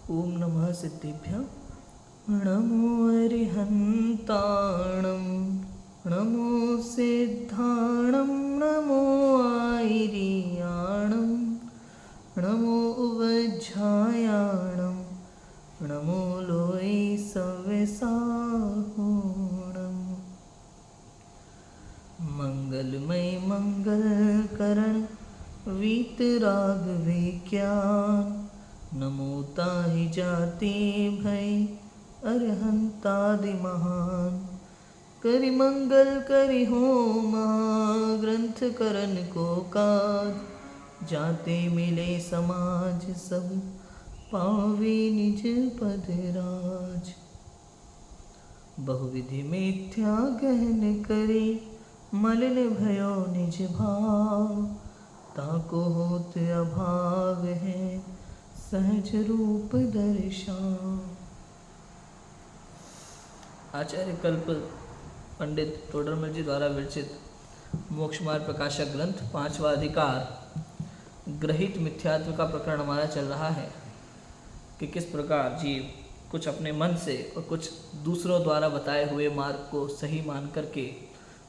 ओम नमः सिद्धिभ्यं नमो अरिहन्ताणं नमो सिद्धाणं नमो आयर्याणं नमो उवज्झायाणं नमो लोये सव्यसाहूणम्। मंगलमय मंगलकरण वीतरागविज्ञान नमो ताहि जाति भय अरहंतादि महान। करि मंगल करि होम ग्रंथ करन को काज जाते मिले समाज सब पावे निज पद राज। बहुविधि मिथ्या गहन करे मलिन भयो निज भाव ताको होत अभाव है सहज रूप दर्शान। आचार्य कल्प पंडित टोडरमल जी द्वारा विरचित मोक्ष मार्ग प्रकाशक ग्रंथ 5वां अधिकार ग्रहित मिथ्यात्व का प्रकरण हमारा चल रहा है कि किस प्रकार जीव कुछ अपने मन से और कुछ दूसरों द्वारा बताए हुए मार्ग को सही मान करके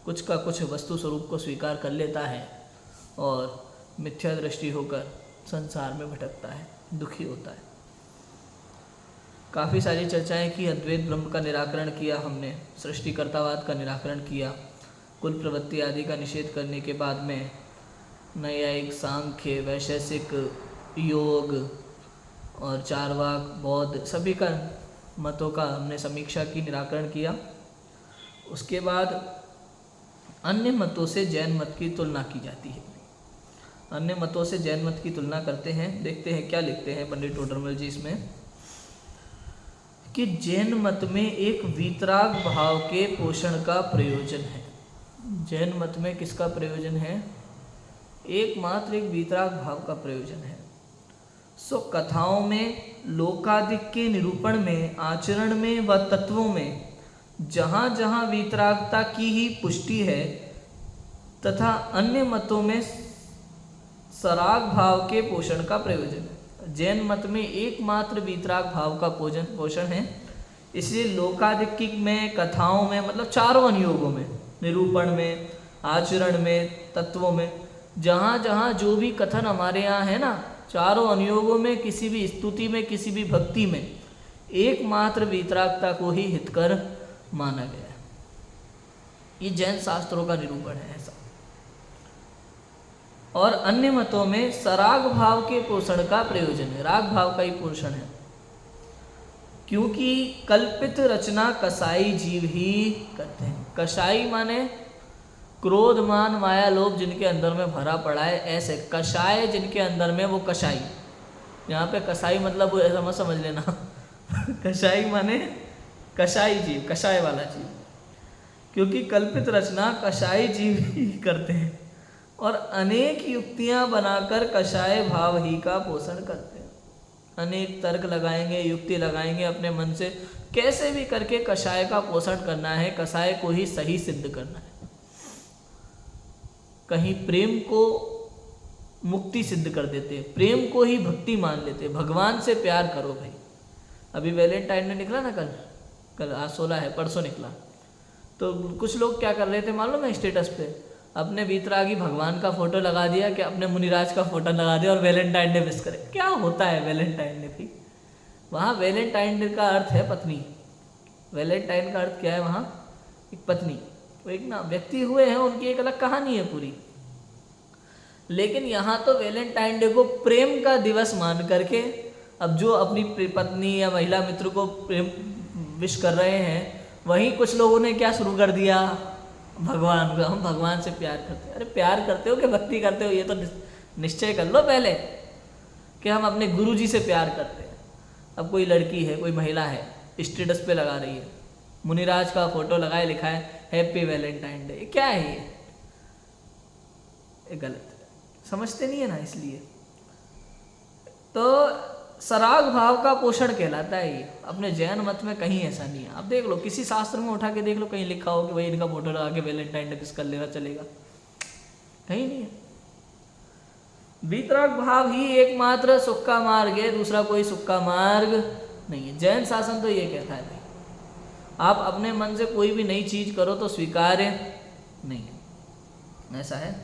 कुछ का कुछ वस्तु स्वरूप को स्वीकार कर लेता है और मिथ्या दृष्टि होकर संसार में भटकता है, दुखी होता है। काफ़ी सारी चर्चाएं की, अद्वैत ब्रह्म का निराकरण किया हमने, सृष्टिकर्तावाद का निराकरण किया, कुल प्रवृत्ति आदि का निषेध करने के बाद में न्यायिक, सांख्य, वैशेषिक, योग और चारवाक, बौद्ध सभी का मतों का हमने समीक्षा की, निराकरण किया। उसके बाद अन्य मतों से जैन मत की तुलना की जाती है। अन्य मतों से जैन मत की तुलना करते हैं। देखते हैं क्या लिखते हैं पंडित टोडरमल जी इसमें कि जैन मत में एक वीतराग भाव के पोषण का प्रयोजन है। जैन मत में किसका प्रयोजन है? एकमात्र एक वीतराग भाव का प्रयोजन है। सो कथाओं में, लोकादिक के निरूपण में, आचरण में व तत्वों में जहाँ जहाँ वीतरागता की ही पुष्टि है तथा अन्य मतों में सराग भाव के पोषण का प्रयोजन है। जैन मत में एकमात्र वीतराग भाव का पोषण है। इसलिए लोकादिक में, कथाओं में, मतलब चारों अनुयोगों में, निरूपण में, आचरण में, तत्वों में, जहाँ जहाँ जो भी कथन हमारे यहाँ है ना, चारों अनुयोगों में, किसी भी स्तुति में, किसी भी भक्ति में एकमात्र वीतरागता को ही हितकर माना गया है। ये जैन शास्त्रों का निरूपण है ऐसा। और अन्य मतों में सराग भाव के पोषण का प्रयोजन है, राग भाव का ही पोषण है, क्योंकि कल्पित रचना कसाई जीव ही करते हैं। कसाई माने क्रोध, मान, माया, लोभ जिनके अंदर में भरा पड़ा है, ऐसे कषाय जिनके अंदर में, वो कसाई। यहाँ पे कसाई मतलब वो ऐसा मत समझ लेना कसाई माने कसाई जीव, कषाय वाला जीव, क्योंकि कल्पित रचना कसाई जीव ही करते हैं और अनेक युक्तियां बनाकर कषाय भाव ही का पोषण करते हैं। अनेक तर्क लगाएंगे, युक्ति लगाएंगे अपने मन से, कैसे भी करके कषाय का पोषण करना है, कषाय को ही सही सिद्ध करना है। कहीं प्रेम को मुक्ति सिद्ध कर देते हैं, प्रेम को ही भक्ति मान लेते हैं। भगवान से प्यार करो भाई। अभी वैलेंटाइन डे निकला ना, कल आज 16 है, परसों निकला। तो कुछ लोग क्या कर रहे थे मालूम है, स्टेटस पे अपने वीतरागी भगवान का फोटो लगा दिया, कि अपने मुनिराज का फोटो लगा दिया और वैलेंटाइन डे विश करे। क्या होता है वैलेंटाइन डे भी? वहाँ वैलेंटाइन डे का अर्थ है पत्नी। वैलेंटाइन का अर्थ क्या है वहाँ? एक पत्नी। वो एक ना व्यक्ति हुए हैं, उनकी एक अलग कहानी है पूरी। लेकिन यहाँ तो वैलेंटाइन डे को प्रेम का दिवस मान करके अब जो अपनी पत्नी या महिला मित्र को प्रेम विश कर रहे हैं, वहीं कुछ लोगों ने क्या शुरू कर दिया, भगवान को, हम भगवान से प्यार करते हैं। अरे प्यार करते हो कि भक्ति करते हो, ये तो निश्चय कर लो पहले कि हम अपने गुरु जी से प्यार करते हैं। अब कोई लड़की है, कोई महिला है, स्टेटस पे लगा रही है, मुनिराज का फोटो लगाए, लिखा है हैप्पी वैलेंटाइन डे। क्या है ये गलत है, समझते नहीं है ना। इसलिए तो सराग भाव का पोषण कहलाता है ये। अपने जैन मत में कहीं ऐसा नहीं है। आप देख लो, किसी शास्त्र में उठा के देख लो, कहीं लिखा हो कि भाई इनका फोटो लगा के वैलेंटाइन डे किस कर लेना चलेगा, कहीं नहीं है। वीतराग भाव ही एकमात्र सुख का मार्ग है, दूसरा कोई सुख का मार्ग नहीं है। जैन शासन तो ये कहता है भाई, आप अपने मन से कोई भी नई चीज करो तो स्वीकार्य नहीं है, ऐसा है।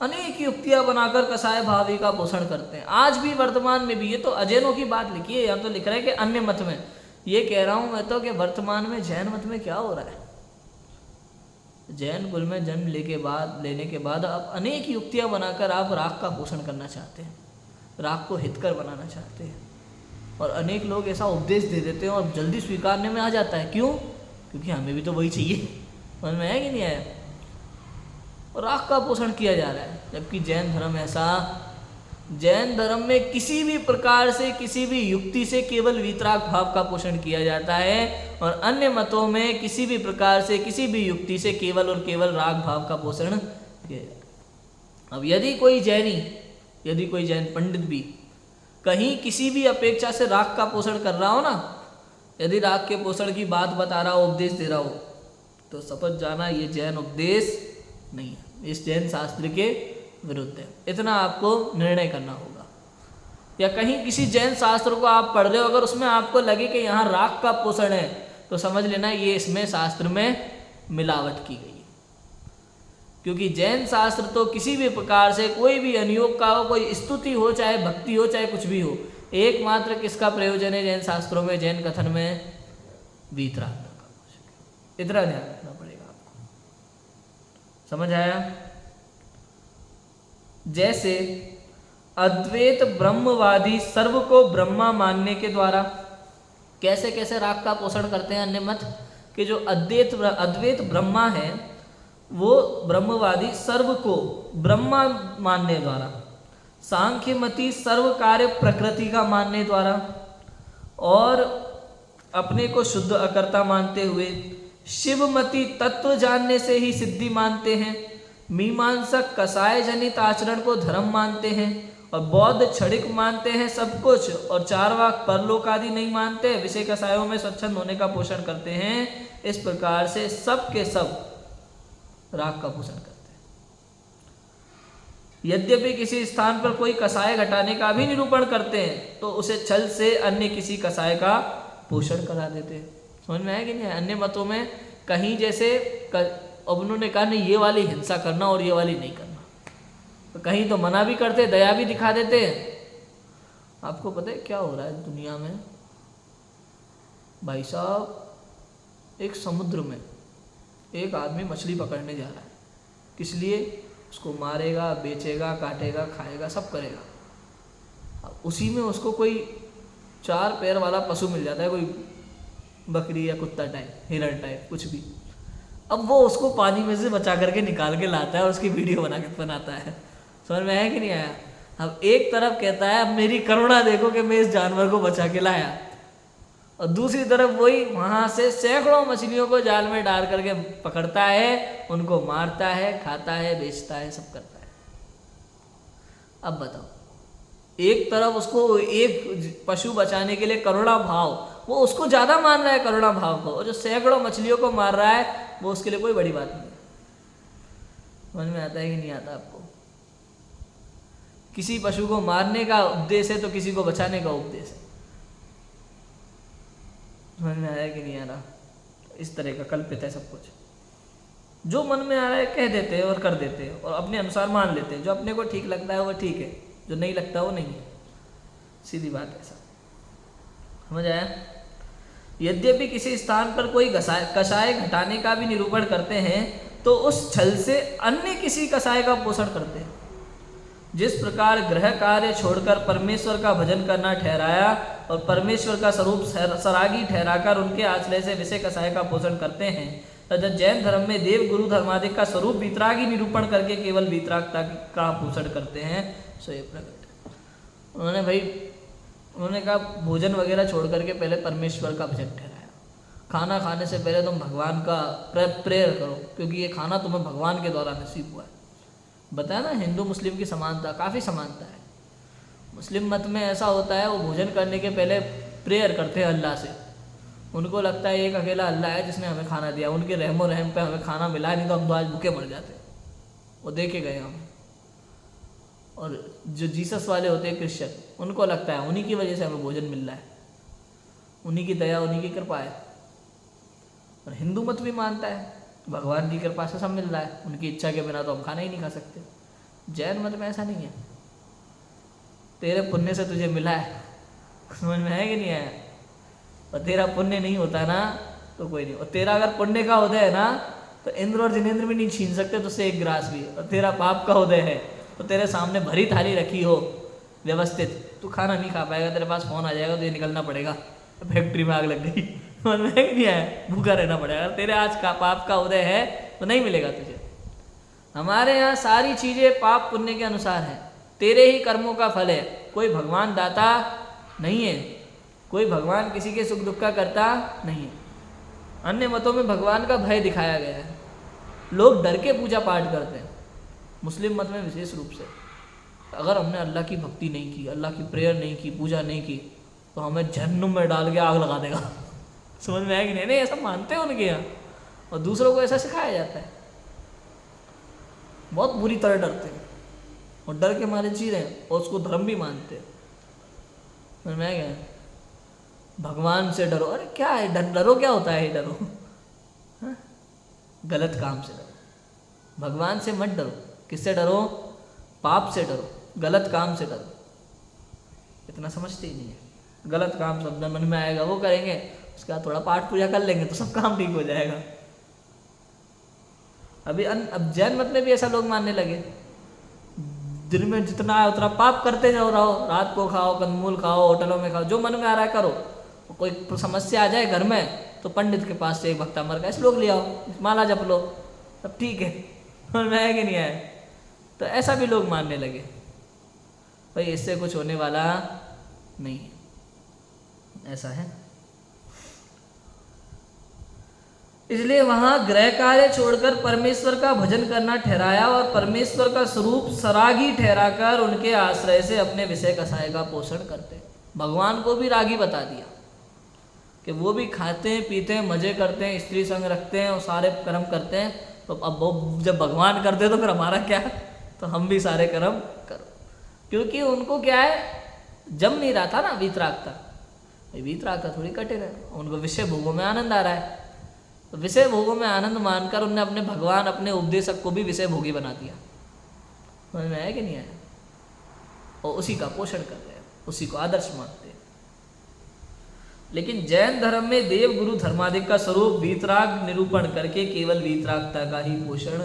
अनेक युक्तियां बनाकर कसाय भावी का पोषण करते हैं आज भी, वर्तमान में भी। ये तो अजैनों की बात लिखी है, यहाँ तो लिख रहा है कि अन्य मत में। ये कह रहा हूं मैं तो कि वर्तमान में जैन मत में क्या हो रहा है। जैन कुल में जन्म लेने के बाद आप अनेक युक्तियां बनाकर आप राग का पोषण करना चाहते हैं, राग को हितकर बनाना चाहते हैं, और अनेक लोग ऐसा उपदेश दे देते हैं और जल्दी स्वीकारने में आ जाता है। क्यों? क्योंकि हमें भी तो वही चाहिए। समझ में आया कि नहीं आया? और राग का पोषण किया जा रहा है, जबकि जैन धर्म ऐसा, जैन धर्म में किसी भी प्रकार से, किसी भी युक्ति से केवल वीतराग भाव का पोषण किया जाता है, और अन्य मतों में किसी भी प्रकार से, किसी भी युक्ति से केवल और केवल राग भाव का पोषण किया जाता है। अब यदि कोई जैन पंडित भी कहीं किसी भी अपेक्षा से राग का पोषण कर रहा हो ना, यदि राग के पोषण की बात बता रहा हो, उपदेश दे रहा हो, तो समझ जाना ये जैन उपदेश नहीं है, इस जैन शास्त्र के विरुद्ध है। इतना आपको निर्णय करना होगा। या कहीं किसी जैन शास्त्र को आप पढ़ रहे हो, अगर उसमें आपको लगे कि यहाँ राग का पोषण है, तो समझ लेना ये इसमें शास्त्र में मिलावट की गई है। क्योंकि जैन शास्त्र तो किसी भी प्रकार से कोई भी अनुयोग का हो, कोई स्तुति हो, चाहे भक्ति हो, चाहे कुछ भी हो, एकमात्र किसका प्रयोजन है जैन शास्त्रों में, जैन कथन में? वीतराग का। इतना ध्यान रखना पड़ेगा आपको। समझ आया? जैसे अद्वैत ब्रह्मवादी सर्व को ब्रह्मा मानने के द्वारा कैसे कैसे राग का पोषण करते हैं अन्य मत कि जो अद्वैत ब्रह्मा है, वो ब्रह्मवादी सर्व को ब्रह्मा मानने द्वारा, सांख्यमती सर्व कार्य प्रकृति का मानने द्वारा, और अपने को शुद्ध अकर्ता मानते हुए शिवमती तत्व जानने से ही सिद्धि मानते हैं, मीमांसक कसाय जनित आचरण को धर्म मानते हैं, और बौद्ध क्षणिक मानते हैं सब कुछ, और चारवाक परलोक आदि नहीं मानते, विषय कसायों में स्वच्छंद होने का पोषण करते हैं। इस प्रकार से सब के सब राग का पोषण करते हैं। यद्यपि किसी स्थान पर कोई कसाय घटाने का भी निरूपण करते हैं, तो उसे छल से अन्य किसी कसाय का पोषण करा देते हैं। समझ में आया कि नहीं? अन्य मतों में कहीं जैसे अब उन्होंने कहा नहीं ये वाली हिंसा करना और ये वाली नहीं करना, तो कहीं तो मना भी करते, दया भी दिखा देते हैं। आपको पता है क्या हो रहा है दुनिया में? भाई साहब, एक समुद्र में एक आदमी मछली पकड़ने जा रहा है, किस लिए? उसको मारेगा, बेचेगा, काटेगा, खाएगा, सब करेगा। उसी में उसको कोई 4 पैर वाला पशु मिल जाता है, कोई बकरी या कुत्ता टाइप, हिरण टाइप, कुछ भी। अब वो उसको पानी में से बचा करके निकाल के लाता है और उसकी वीडियो बनाता है। समझ में आया कि नहीं आया? अब एक तरफ कहता है अब मेरी करुणा देखो कि मैं इस जानवर को बचा के लाया, और दूसरी तरफ वही वहाँ से सैकड़ों मछलियों को जाल में डाल करके पकड़ता है, उनको मारता है, खाता है, बेचता है, सब करता है। अब बताओ, एक तरफ उसको एक पशु बचाने के लिए करुणा भाव, वो उसको ज़्यादा मान रहा है करुणा भाव को, और जो सैकड़ों मछलियों को मार रहा है वो उसके लिए कोई बड़ी बात नहीं है। समझ में आता है कि नहीं आता आपको? किसी पशु को मारने का उपदेश है तो किसी को बचाने का उपदेश है। समझ में आया कि नहीं आ रहा? इस तरह का कल्पित है सब कुछ, जो मन में आ रहा है कह देते हैं और कर देते हैं, और अपने अनुसार मान लेते हैं। जो अपने को ठीक लगता है वो ठीक है, जो नहीं लगता वो नहीं है। सीधी बात है। ऐसा समझ आया? यद्यपि किसी स्थान पर कोई कषाय घटाने का भी निरूपण करते हैं, तो उस छल से अन्य किसी कषाय का पोषण करते हैं। जिस प्रकार ग्रह कार्य छोड़कर परमेश्वर का भजन करना ठहराया, और परमेश्वर का स्वरूप सरागी ठहराकर उनके आश्रय से विषय कषाय का पोषण करते हैं, तथा जैन धर्म में देव गुरु धर्मादिक का स्वरूप वीतरागी निरूपण करके केवल वीतरागता का पोषण करते हैं। सो ये प्रकट उन्होंने कहा भोजन वगैरह छोड़ करके पहले परमेश्वर का भजन ठहराया। खाना खाने से पहले तुम भगवान का प्रेयर करो, क्योंकि ये खाना तुम्हें भगवान के द्वारा नसीब हुआ है। बताया ना, हिंदू मुस्लिम की समानता, काफ़ी समानता है। मुस्लिम मत में ऐसा होता है, वो भोजन करने के पहले प्रेयर करते हैं अल्लाह से, उनको लगता है एक अकेला अल्लाह है जिसने हमें खाना दिया, उनके रहमो रहम पे हमें खाना मिला है, नहीं तो हम तो आज भूखे मर जाते। वो देखे गए हम। और जो जीसस वाले होते हैं क्रिश्चियन, उनको लगता है उन्हीं की वजह से हमें भोजन मिल रहा है, उन्हीं की दया उन्हीं की कृपा है। और हिंदू मत भी मानता है भगवान की कृपा से सब मिल रहा है, उनकी इच्छा के बिना तो हम खाना ही नहीं खा सकते। जैन मत में ऐसा नहीं है, तेरे पुण्य से तुझे मिला है, समझ में है कि नहीं आया? और तेरा पुण्य नहीं होता ना तो कोई नहीं। और तेरा अगर पुण्य का उदय है ना तो इंद्र और जिनेंद्र भी नहीं छीन सकते तुझसे एक ग्रास भी। और तेरा पाप का उदय है तो तेरे सामने भरी थाली रखी हो व्यवस्थित, तू खाना नहीं खा पाएगा, तेरे पास फोन आ जाएगा, तुझे निकलना पड़ेगा, फैक्ट्री में आग लग गई, समझ में है कि नहीं आया? भूखा रहना पड़ेगा। तेरे आज का पाप का उदय है तो नहीं मिलेगा तुझे। हमारे यहाँ सारी चीज़ें पाप पुण्य के अनुसार हैं, तेरे ही कर्मों का फल है। कोई भगवान दाता नहीं है, कोई भगवान किसी के सुख दुख का करता नहीं है। अन्य मतों में भगवान का भय दिखाया गया है, लोग डर के पूजा पाठ करते हैं। मुस्लिम मत में विशेष रूप से अगर हमने अल्लाह की भक्ति नहीं की, अल्लाह की प्रेयर नहीं की, पूजा नहीं की, तो हमें जहन्नुम में डाल के आग लगा देगा। समझ में आया कि नहीं? नहीं, ऐसा मानते हैं उनके यहाँ, और दूसरों को ऐसा सिखाया जाता है। बहुत बुरी तरह डरते हैं और डर के मारे जी रहे हैं और उसको धर्म भी मानते हैं। समझ में आया क्या? भगवान से डरो, अरे क्या है डरो? क्या होता है डरो? हाँ? गलत काम से डरो, भगवान से मत डरो। किससे डरो? पाप से डरो, गलत काम से डरो। इतना समझते ही नहीं है। गलत काम सब मन में आएगा वो करेंगे, उसके बाद थोड़ा पाठ पूजा कर लेंगे तो सब काम ठीक हो जाएगा। अब जैन मत में भी ऐसा लोग मानने लगे, दिन में जितना है उतना पाप करते जाओ, रहो, रात को खाओ, कंदमूल खाओ, होटलों में खाओ, जो मन में आ रहा है करो। कोई समस्या आ जाए घर में तो पंडित के पास से एक भक्तामर का श्लोक ले आओ, माला जप लो, सब ठीक है। समझ में आया कि नहीं आया? तो ऐसा भी लोग मानने लगे, भाई इससे कुछ होने वाला नहीं है, ऐसा है। इसलिए वहां ग्रह कार्य छोड़कर परमेश्वर का भजन करना ठहराया और परमेश्वर का स्वरूप सरागी ठहराकर उनके आश्रय से अपने विषय कसाय का पोषण करते। भगवान को भी रागी बता दिया कि वो भी खाते हैं, पीते हैं, मजे करते हैं, स्त्री संग रखते हैं और सारे कर्म करते हैं। तो अब वो जब भगवान करते तो फिर हमारा क्या? तो हम भी सारे कर्म करो, क्योंकि उनको क्या है, जम नहीं रहा था ना वीतरागता। वीतरागता थोड़ी कटे रहे, उनको विषय भोगों में आनंद आ रहा है। तो विषय भोगों में आनंद मानकर उनने अपने भगवान, अपने उपदेशक को भी विषय भोगी बना दिया। समझ में आया कि नहीं आया? और उसी का पोषण कर रहे हैं, उसी को आदर्श मानते हैं। लेकिन जैन धर्म में देव गुरु धर्माधिक का स्वरूप वीतराग निरूपण करके केवल वीतरागता का ही पोषण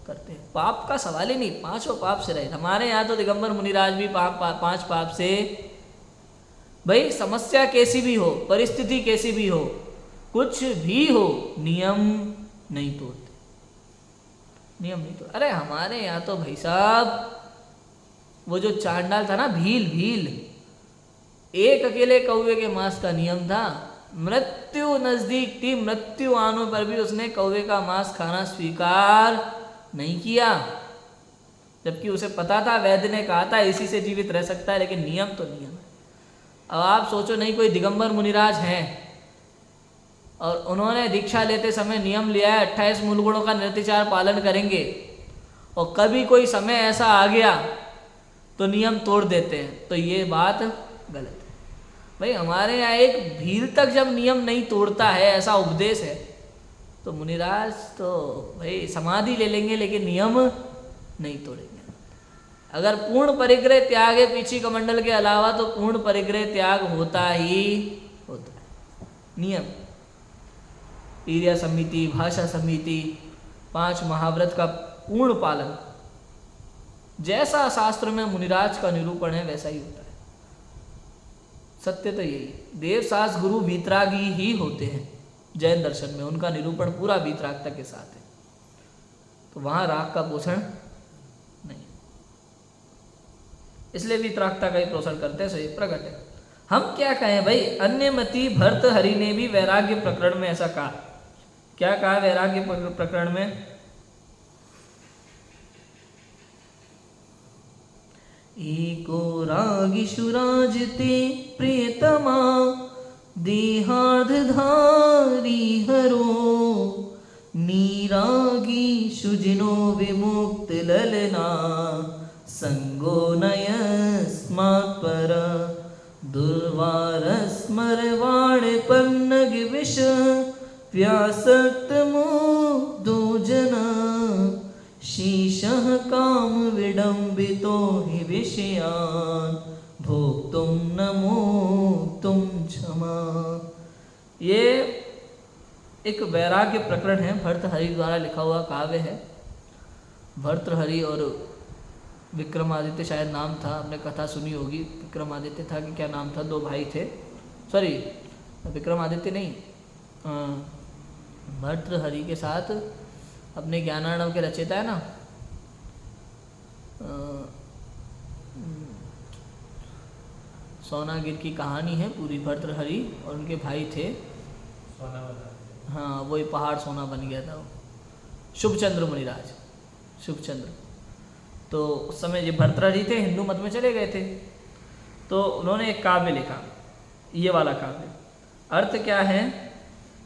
करते हैं। पाप का सवाल ही नहीं, पांचों पाप से रहे। हमारे यहाँ तो दिगंबर मुनिराज भी पांच पाप से, भाई समस्या कैसी भी हो, परिस्थिति कैसी भी हो, कुछ भी हो, नियम नहीं तोड़ते, नियम नहीं तोड़ते। अरे हमारे यहाँ तो भाई साहब वो जो चांडाल था ना, भील, एक अकेले कौवे के मांस का नियम था। मृत्यु नजदीक थी, मृत्यु आने पर भी उसने कौवे का मांस खाना स्वीकार नहीं किया, जबकि उसे पता था, वैद्य ने कहा था इसी से जीवित रह सकता है। लेकिन नियम तो नियम है। अब आप सोचो, नहीं कोई दिगंबर मुनिराज हैं और उन्होंने दीक्षा लेते समय नियम लिया है 28 मूल गुणों का निर्तिचार पालन करेंगे, और कभी कोई समय ऐसा आ गया तो नियम तोड़ देते हैं, तो ये बात गलत है। भाई हमारे यहाँ एक भील तक जब नियम नहीं तोड़ता है, ऐसा उपदेश है, तो मुनिराज तो भाई समाधि ले लेंगे लेकिन नियम नहीं तोड़ेंगे। अगर पूर्ण परिग्रह त्याग है पीछी कमंडल के अलावा, तो पूर्ण परिग्रह त्याग होता ही होता है। नियम, ईर्या समिति, भाषा समिति, 5 महाव्रत का पूर्ण पालन, जैसा शास्त्र में मुनिराज का निरूपण है वैसा ही होता है। सत्य तो यही है। देवशास्त्र गुरु वीतरागी ही होते हैं जैन दर्शन में, उनका निरूपण पूरा वीतरागता के साथ है, तो वहां राग का पोषण नहीं, इसलिए वीतरागता का ही पोषण करते हैं। सो ये प्रकट है। हम क्या कहें भाई, अन्यमति भर्तहरि ने भी वैराग्य प्रकरण में ऐसा कहा। क्या कहा वैराग्य प्रकरण में? एको रागिशु राजते प्रियतमा, देहार्धधारी हरो नीरागी शुजिनो विमुक्त ललना संगो नयस्मात् पर दुर्वारस्मरवाण पन्नग विष व्यासक्त मुग्धो जना शीशः काम विडम्बितो हि विषयान् भोक्तुं न मोक्तुं क्षमा। ये एक वैराग्य प्रकरण है, भर्तृहरि द्वारा लिखा हुआ काव्य है। भर्तृहरि और विक्रमादित्य शायद नाम था, आपने कथा सुनी होगी। विक्रमादित्य था कि क्या नाम था, दो भाई थे। सॉरी, विक्रमादित्य नहीं, भर्तृहरि के साथ अपने ज्ञानार्णव के रचयिता है ना, सोनागिर की कहानी है पूरी। भर्तृहरि और उनके भाई थे, हाँ वही पहाड़ सोना बन गया था वो, शुभचंद्र मुनिराज, शुभचंद्र। तो उस समय ये भर्तृहरि थे, हिंदू मत में चले गए थे, तो उन्होंने एक काव्य लिखा, ये वाला काव्य। अर्थ क्या है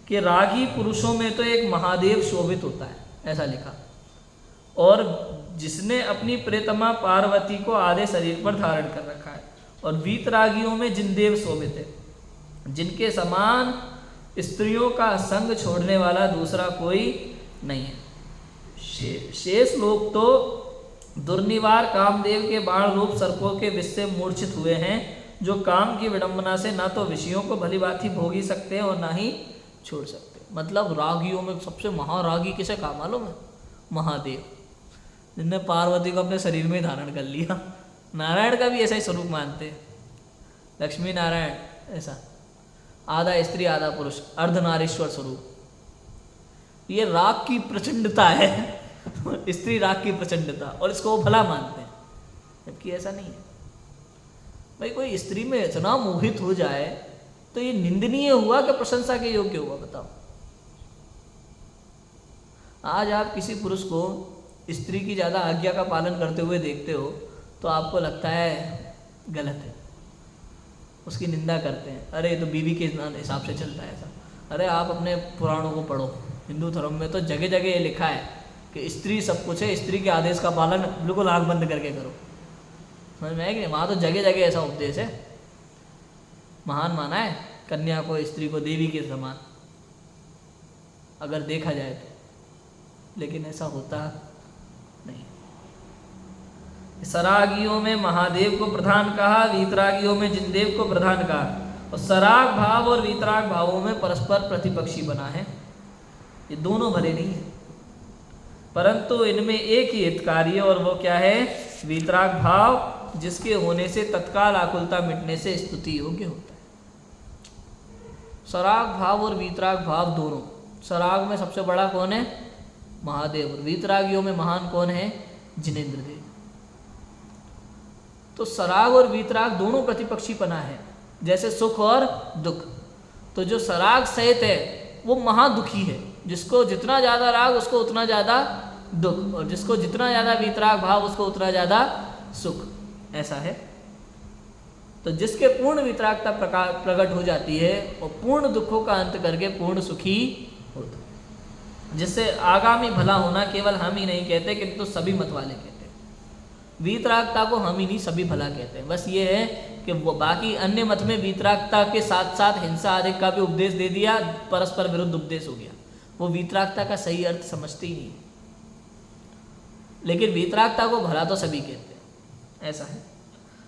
कि रागी पुरुषों में तो एक महादेव शोभित होता है, ऐसा लिखा। और जिसने अपनी प्रियतमा पार्वती को आधे शरीर पर धारण कर रखा है। और वीतरागियों में जिनदेव शोभित है, जिनके समान स्त्रियों का संग छोड़ने वाला दूसरा कोई नहीं है। शेष लोग तो दुर्निवार कामदेव के बाण रूप सर्पों के विष से मूर्छित हुए हैं, जो काम की विडंबना से ना तो विषयों को भली भांति भोग ही सकते हैं और ना ही छोड़ सकते। मतलब रागियों में सबसे महारागी किसे कहा मालूम है? महादेव, जिनने पार्वती को अपने शरीर में धारण कर लिया। नारायण का भी ऐसा ही स्वरूप मानते हैं, लक्ष्मी नारायण ऐसा, आधा स्त्री आधा पुरुष, अर्धनारीश्वर स्वरूप। ये राग की प्रचंडता है स्त्री राग की प्रचंडता, और इसको वो भला मानते हैं, जबकि ऐसा नहीं है। भाई कोई स्त्री में इतना मोहित हो जाए तो ये निंदनीय हुआ कि प्रशंसा के योग्य हुआ? बताओ। आज आप किसी पुरुष को स्त्री की ज़्यादा आज्ञा का पालन करते हुए देखते हो तो आपको लगता है गलत है, उसकी निंदा करते हैं, अरे ये तो बीवी के हिसाब से चलता है ऐसा। अरे आप अपने पुराणों को पढ़ो, हिंदू धर्म में तो जगह जगह ये लिखा है कि स्त्री सब कुछ है, स्त्री के आदेश का पालन बिल्कुल आँख बंद करके करो। समझ में आए कि नहीं? वहाँ तो जगह जगह ऐसा उपदेश है। महान माना है कन्या को, स्त्री को देवी के समान, अगर देखा जाए तो, लेकिन ऐसा होता नहीं। सरागियों में महादेव को प्रधान कहा, वीतरागियों में जिनदेव को प्रधान कहा, और सराग भाव और वीतराग भावों में परस्पर प्रतिपक्षी बना है। ये दोनों भले नहीं है, परंतु इनमें एक ही हितकारी है, और वो क्या है? वीतराग भाव, जिसके होने से तत्काल आकुलता मिटने से स्तुति योग्य होता है। सराग भाव और वीतराग भाव दोनों, सराग में सबसे बड़ा कौन है? महादेव। और वीतरागियों में महान कौन है? जिनेंद्र देव। तो सराग और वीतराग दोनों प्रतिपक्षीपना है, जैसे सुख और दुख। तो जो सराग सहित है वो महादुखी है, जिसको जितना ज़्यादा राग उसको उतना ज़्यादा दुख, और जिसको जितना ज़्यादा वीतराग भाव उसको उतना ज़्यादा सुख, ऐसा है। तो जिसके पूर्ण वीतरागता प्रकट हो जाती है और पूर्ण दुखों का अंत करके पूर्ण सुखी होता है। जिससे आगामी भला होना केवल हम ही नहीं कहते, किंतु सभी मत वाले कहते हैं। वीतरागता को हम ही नहीं, सभी भला कहते हैं। बस ये है कि वो बाकी अन्य मत में वीतरागता के साथ साथ हिंसा आदि का भी उपदेश दे दिया, परस्पर विरुद्ध उपदेश हो गया। वो वीतरागता का सही अर्थ समझते ही नहीं, लेकिन वीतरागता को भला तो सभी कहते हैं, ऐसा है।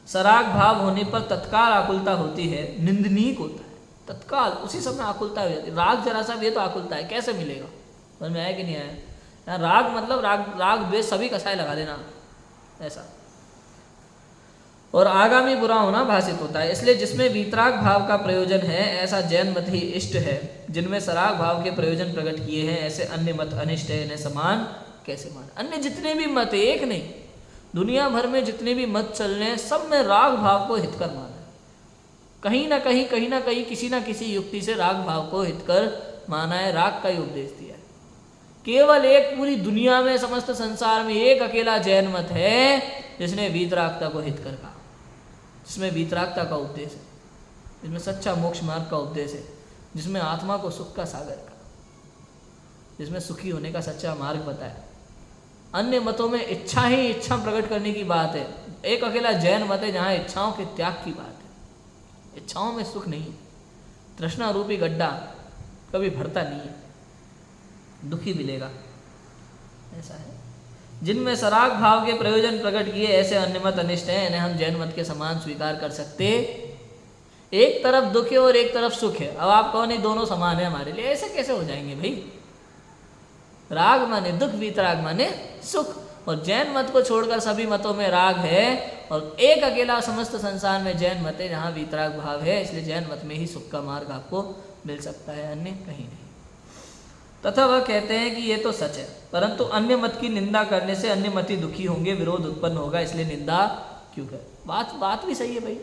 सराग भाव होने पर तत्काल आकुलता होती है, निंदनीय होता है, तत्काल उसी समय आकुलता हो जाती है। राग जरा सा भी तो आकुलता है, कैसे मिलेगा? समझ में आया कि नहीं आया? यहाँ राग मतलब राग द्वेष सभी कसाय लगा देना, ऐसा। और आगामी बुरा होना भाषित होता है। इसलिए जिसमें वीतराग भाव का प्रयोजन है ऐसा जैन मत ही इष्ट है, जिनमें सराग भाव के प्रयोजन प्रकट किए हैं ऐसे अन्य मत अनिष्ट है। इन्हें समान कैसे माने? अन्य जितने भी मत, एक नहीं, दुनिया भर में जितने भी मत चल रहे हैं सब में राग भाव को हितकर माना है। कहीं ना कहीं किसी ना किसी युक्ति से राग भाव को हितकर माना है, राग का ही उपदेश दिया है। केवल एक पूरी दुनिया में, समस्त संसार में एक अकेला जैन मत है जिसने वीतरागता को हितकर कहा, जिसमें वीतरागता का उपदेश है। जिसमें सच्चा मोक्ष मार्ग का उपदेश है, जिसमें आत्मा को सुख का सागर का, जिसमें सुखी होने का सच्चा मार्ग बताया। अन्य मतों में इच्छा ही इच्छा प्रकट करने की बात है। एक अकेला जैन मत है जहाँ इच्छाओं के त्याग की बात है। इच्छाओं में सुख नहीं, तृष्णा रूपी गड्ढा कभी भरता नहीं है, दुखी मिलेगा, ऐसा है। जिनमें सराग भाव के प्रयोजन प्रकट किए ऐसे अन्य मत अनिष्ट हैं, इन्हें हम जैन मत के समान स्वीकार कर सकते। एक तरफ दुख है और एक तरफ सुख है, अब आप कहो नहीं दोनों समान है हमारे लिए, ऐसे कैसे हो जाएंगे भाई? राग माने दुख, वीतराग माने सुख, और जैन मत को छोड़कर सभी मतों में राग है और एक अकेला समस्त संसार में जैन मत है जहाँ वीतराग भाव है, इसलिए जैन मत में ही सुख का मार्ग आपको मिल सकता है, अन्य कहीं नहीं। तथा वह कहते हैं कि ये तो सच है, परंतु अन्य मत की निंदा करने से अन्य मती दुखी होंगे, विरोध उत्पन्न होगा, इसलिए निंदा क्यों कर। बात भी सही है भाई,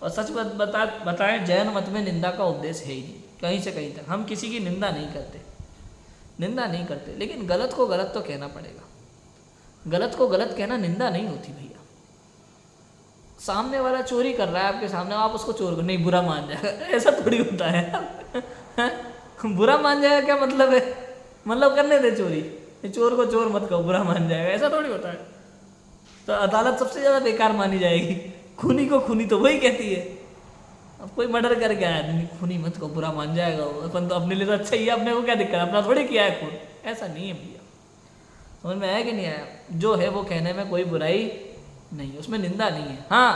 और सच बताएं जैन मत में निंदा का उपदेश है ही नहीं कहीं से कहीं तक। हम किसी की निंदा नहीं करते, लेकिन गलत को गलत तो कहना पड़ेगा। गलत को गलत कहना निंदा नहीं होती भैया। सामने वाला चोरी कर रहा है आपके सामने, आप उसको चोर को नहीं बुरा मान जाएगा, ऐसा थोड़ी होता है। बुरा मान जाएगा क्या मतलब है? मतलब करने दे चोरी, चोर को चोर मत कहो, बुरा मान जाएगा, ऐसा थोड़ी होता है। तो अदालत सबसे ज़्यादा बेकार मानी जाएगी। खूनी को खूनी तो वही कहती है। अब कोई मर्डर करके आया आदमी, खूनी मत को बुरा मान जाएगा, अपन तो अपने लिए तो अच्छा ही है, अपने को क्या दिक्कत, अपना थोड़ी किया है खून, ऐसा नहीं है भैया। समझ में आया कि नहीं आया? जो है वो कहने में कोई बुराई नहीं, उसमें निंदा नहीं है। हाँ,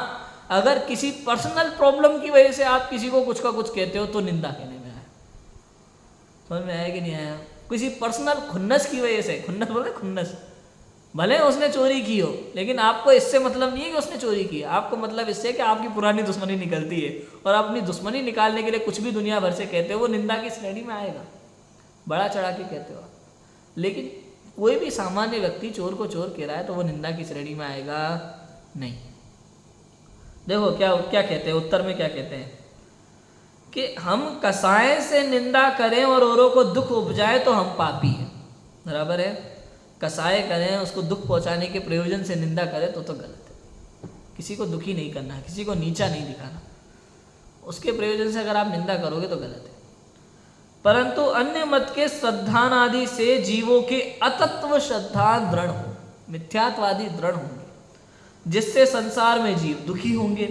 अगर किसी पर्सनल प्रॉब्लम की वजह से आप किसी को कुछ का कुछ कहते हो तो निंदा कहने में आया। समझ में आया कि नहीं आया? किसी पर्सनल खुन्नस की वजह से, खुन्नस बोलते खुन्नस, भले उसने चोरी की हो, लेकिन आपको इससे मतलब नहीं है कि उसने चोरी की है, आपको मतलब इससे कि आपकी पुरानी दुश्मनी निकलती है, और अपनी दुश्मनी निकालने के लिए कुछ भी दुनिया भर से कहते हो, वो निंदा की श्रेणी में आएगा, बड़ा चढ़ा के कहते हो। लेकिन कोई भी सामान्य व्यक्ति चोर को चोर कह रहा है तो वो निंदा की श्रेणी में आएगा नहीं। देखो क्या कहते हैं उत्तर में, क्या कहते हैं कि हम कसाय से निंदा करें और औरों को दुख उपजाए तो हम पापी हैं, बराबर है। कसाय करें, उसको दुख पहुंचाने के प्रयोजन से निंदा करें तो गलत है। किसी को दुखी नहीं करना है, किसी को नीचा नहीं दिखाना, उसके प्रयोजन से अगर आप निंदा करोगे तो गलत है। परंतु अन्य मत के श्रद्धान आदि से जीवों के अतत्व श्रद्धा दृढ़ हो, मिथ्यात्वादी दृढ़ होंगे, जिससे संसार में जीव दुखी होंगे,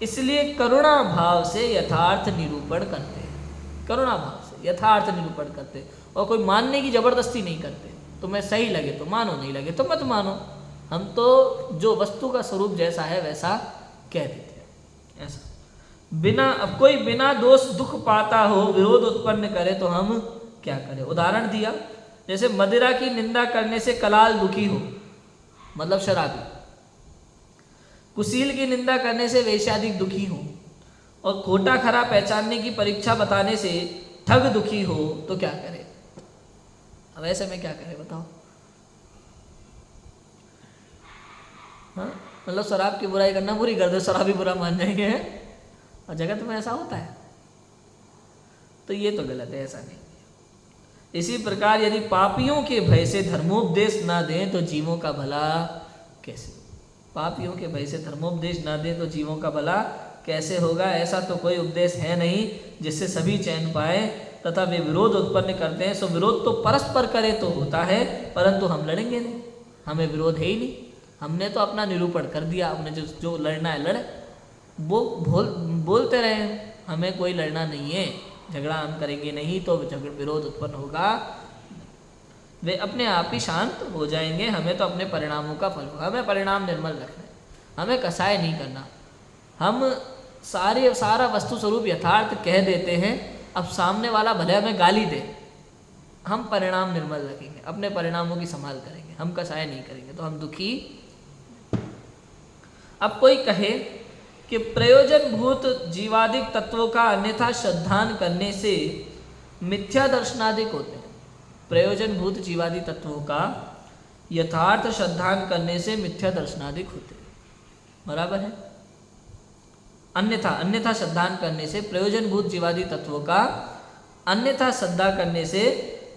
इसलिए करुणा भाव से यथार्थ निरूपण करते हैं। करुणा भाव से यथार्थ निरूपण करते हैं, और कोई मानने की जबरदस्ती नहीं करते। तुम्हें सही लगे तो मानो, नहीं लगे तो मत मानो। हम तो जो वस्तु का स्वरूप जैसा है वैसा कह देते हैं, ऐसा। अब कोई बिना दोष दुख पाता हो, विरोध उत्पन्न करे तो हम क्या करें? उदाहरण दिया, जैसे मदिरा की निंदा करने से कलाल दुखी हो, मतलब शराबी। कुशील की निंदा करने से वेश्याधिक दुखी हो, और खोटा खरा पहचानने की परीक्षा बताने से ठग दुखी हो, तो क्या करे? अब ऐसे में क्या करें बताओ? हाँ, मतलब शराब की बुराई करना बुरी कर दो, शराबी बुरा मान जाएंगे, और जगत में ऐसा होता है, तो ये तो गलत है, ऐसा नहीं। इसी प्रकार यदि पापियों के भय से धर्मोपदेश ना दें तो जीवों का भला कैसे? पापियों के भय से धर्मोपदेश ना दें तो जीवों का भला कैसे होगा? ऐसा तो कोई उपदेश है नहीं जिससे सभी चैन पाए, तथा वे विरोध उत्पन्न करते हैं। सो विरोध तो परस्पर करे तो होता है, परंतु हम लड़ेंगे नहीं, हमें विरोध है ही नहीं। हमने तो अपना निरूपण कर दिया, हमने जो लड़ना है लड़े, वो बोलते रहे, हमें कोई लड़ना नहीं है, झगड़ा हम करेंगे नहीं तो विरोध उत्पन्न होगा, वे अपने आप ही शांत हो जाएंगे। हमें तो अपने परिणामों का फल होगा, हमें परिणाम निर्मल रखना है, हमें कसाय नहीं करना। हम सारा वस्तु स्वरूप यथार्थ कह देते हैं, अब सामने वाला भले हमें गाली दे, हम परिणाम निर्मल रखेंगे, अपने परिणामों की संभाल करेंगे, हम कसाय नहीं करेंगे, तो हम दुखी। अब कोई कहे कि प्रयोजनभूत जीवादिक तत्वों का अन्यथा श्रद्धान करने से मिथ्या दर्शनादिक होते हैं। प्रयोजनभूत जीवादि तत्वों का यथार्थ श्रद्धान करने से मिथ्या दर्शनादिक होते हैं, बराबर है। अन्यथा श्रद्धान करने से, प्रयोजनभूत जीवादि तत्वों का अन्यथा श्रद्धा करने से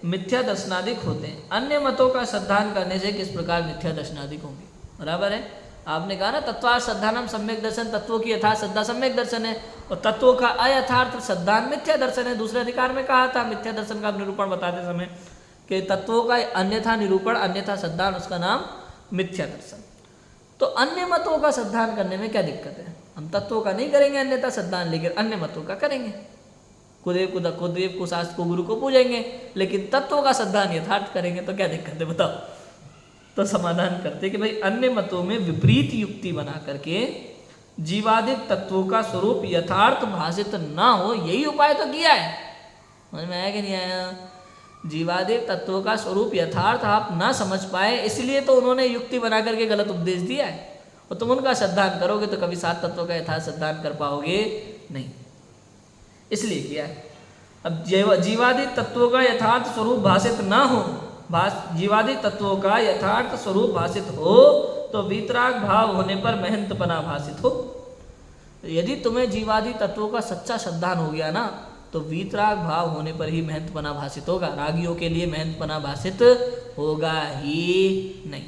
मिथ्या दर्शनादिक होते हैं। अन्य मतों का श्रद्धान करने से किस प्रकार मिथ्या दर्शनादिक होंगे, बराबर है। आपने कहा ना तत्वार्थ श्रद्धानम सम्यक दर्शन, तत्वों की यथार्थ श्रद्धा सम्यक दर्शन है, और तत्वों का अयथार्थ श्रद्धान मिथ्या दर्शन है। दूसरे अधिकार में कहा था मिथ्या दर्शन का निरूपण बताते समय कि तत्वों का अन्यथा निरूपण अन्यथा श्रद्धान, उसका नाम मिथ्या दर्शन। तो अन्य मतों का श्रद्धान करने में क्या दिक्कत है? हम तत्वों का नहीं करेंगे अन्यथा श्रद्धान, लेकिन अन्य मतों का करेंगे। कुदेव को शास्त्र को गुरु को पूजेंगे, लेकिन तत्वों का श्रद्धान यथार्थ करेंगे, तो क्या दिक्कत है बताओ? तो समाधान करते कि भाई अन्य मतों में विपरीत युक्ति बना करके जीवादिक तत्वों का स्वरूप यथार्थ भाषित ना हो, यही उपाय तो किया है। समझ में आया कि नहीं आया? जीवादिक तत्वों का स्वरूप यथार्थ आप ना समझ पाए, इसलिए तो उन्होंने युक्ति बना करके गलत उपदेश दिया है। और तुम उनका श्रद्धान करोगे तो कभी सात तत्वों का यथार्थ श्रद्धान कर पाओगे नहीं, इसलिए किया है। अब जीवादिक तत्वों का यथार्थ स्वरूप भाषित ना हो, जीवादिक तत्वों का यथार्थ स्वरूप भाषित हो तो वीतराग भाव होने पर महंतपना भाषित हो। यदि तुम्हें जीवादि तत्वों का सच्चा श्रद्धान हो गया ना, तो वीतराग भाव होने पर ही महंतपना भाषित होगा। रागियों के लिए महंतपना भाषित होगा ही नहीं।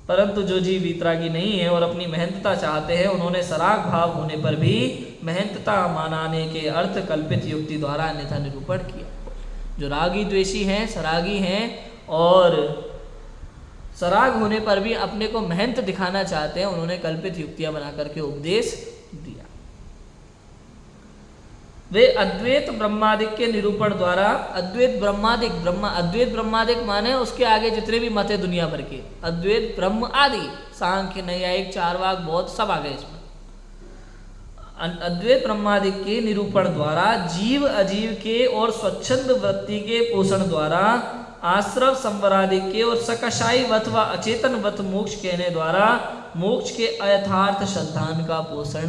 परंतु जो जीव वीतरागी नहीं है और अपनी महंतता चाहते हैं, उन्होंने सराग भाव होने पर भी महंतता मानाने के अर्थ कल्पित युक्ति द्वारा अन्यथा निरूपण किया। जो रागी द्वेषी हैं, सरागी हैं और सराग होने पर भी अपने को महंत दिखाना चाहते हैं, उन्होंने कल्पित युक्तियां बना करके उपदेश दिया। वे अद्वैत ब्रह्मादिक के निरूपण द्वारा, अद्वैत ब्रह्मादिक माने उसके आगे जितने भी मत है दुनिया भर के, अद्वैत ब्रह्म आदि, सांख्य नैयायिक चारवाक बौद्ध सब आ गए इसमें। अद्वैत ब्रह्मादिक के निरूपण द्वारा जीव अजीव के और स्वच्छंद वृत्ति के पोषण द्वारा आश्रव संवरादि के और सकशाई वत व अचेतन वत मोक्ष कहने द्वारा मोक्ष के अयथार्थ श्रद्धान का पोषण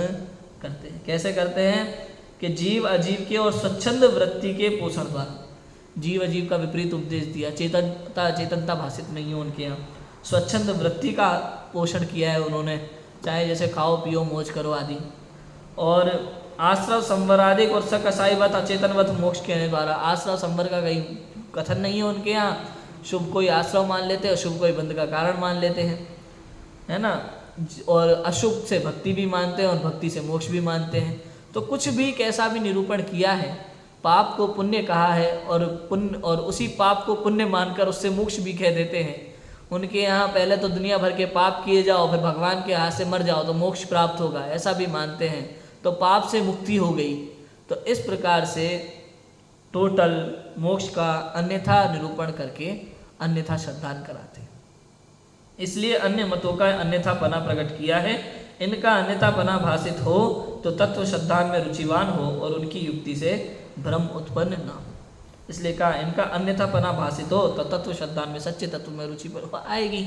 करते हैं। कैसे करते हैं? कि जीव अजीव के और स्वच्छंद वृत्ति के पोषण द्वारा, जीव अजीव का विपरीत उपदेश दिया, चेतनता भाषित नहीं है उनके यहाँ, स्वच्छंद वृत्ति का पोषण किया है उन्होंने, चाहे जैसे खाओ पियो मौज करो आदि, और आश्रव संवरादिक और सकसाईवत अचेतनवत मोक्ष कहने द्वारा, आश्रव संवर का कहीं कथन नहीं है उनके यहाँ, शुभ कोई आश्रव मान लेते हैं और शुभ कोई बंध का कारण मान लेते हैं, है ना, और अशुभ से भक्ति भी मानते हैं और भक्ति से मोक्ष भी मानते हैं। तो कुछ भी कैसा भी निरूपण किया है, पाप को पुण्य कहा है और पुण्य, और उसी पाप को पुण्य मानकर उससे मोक्ष भी कह देते हैं। उनके यहाँ पहले तो दुनिया भर के पाप किए जाओ, फिर भगवान के हाथ से मर जाओ तो मोक्ष प्राप्त होगा, ऐसा भी मानते हैं, तो पाप से मुक्ति हो गई। तो इस प्रकार से टोटल मोक्ष का अन्यथा निरूपण करके अन्यथा श्रद्धान कराते हैं। इसलिए अन्य मतों का अन्यथापना प्रकट किया है। इनका अन्यथापना भाषित हो तो तत्व श्रद्धान में रुचिवान हो और उनकी युक्ति से भ्रम उत्पन्न न हो। इसलिए कहा इनका अन्यथापना भाषित हो तो तत्व श्रद्धान में सच्चे तत्व में रुचि आएगी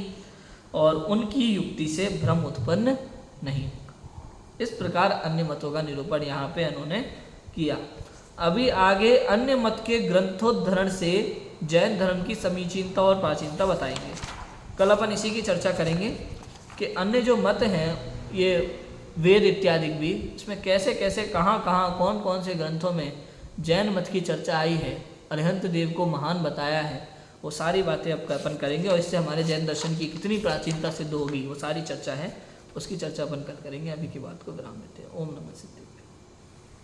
और उनकी युक्ति से भ्रम उत्पन्न नहीं होगा। इस प्रकार अन्य मतों का निरूपण यहाँ पे उन्होंने किया। अभी आगे अन्य मत के ग्रंथोद्धरण से जैन धर्म की समीचीनता और प्राचीनता बताएंगे। कल अपन इसी की चर्चा करेंगे कि अन्य जो मत हैं, ये वेद इत्यादि भी, इसमें कैसे कैसे कहाँ कहाँ कौन कौन से ग्रंथों में जैन मत की चर्चा आई है, अरिहंत देव को महान बताया है, वो सारी बातें अब अपन करेंगे और इससे हमारे जैन दर्शन की कितनी प्राचीनता सिद्ध होगी वो सारी चर्चा है, उसकी चर्चा अपन कल करेंगे। अभी की बात को विराम देते हैं। ओम नमः सिद्धि।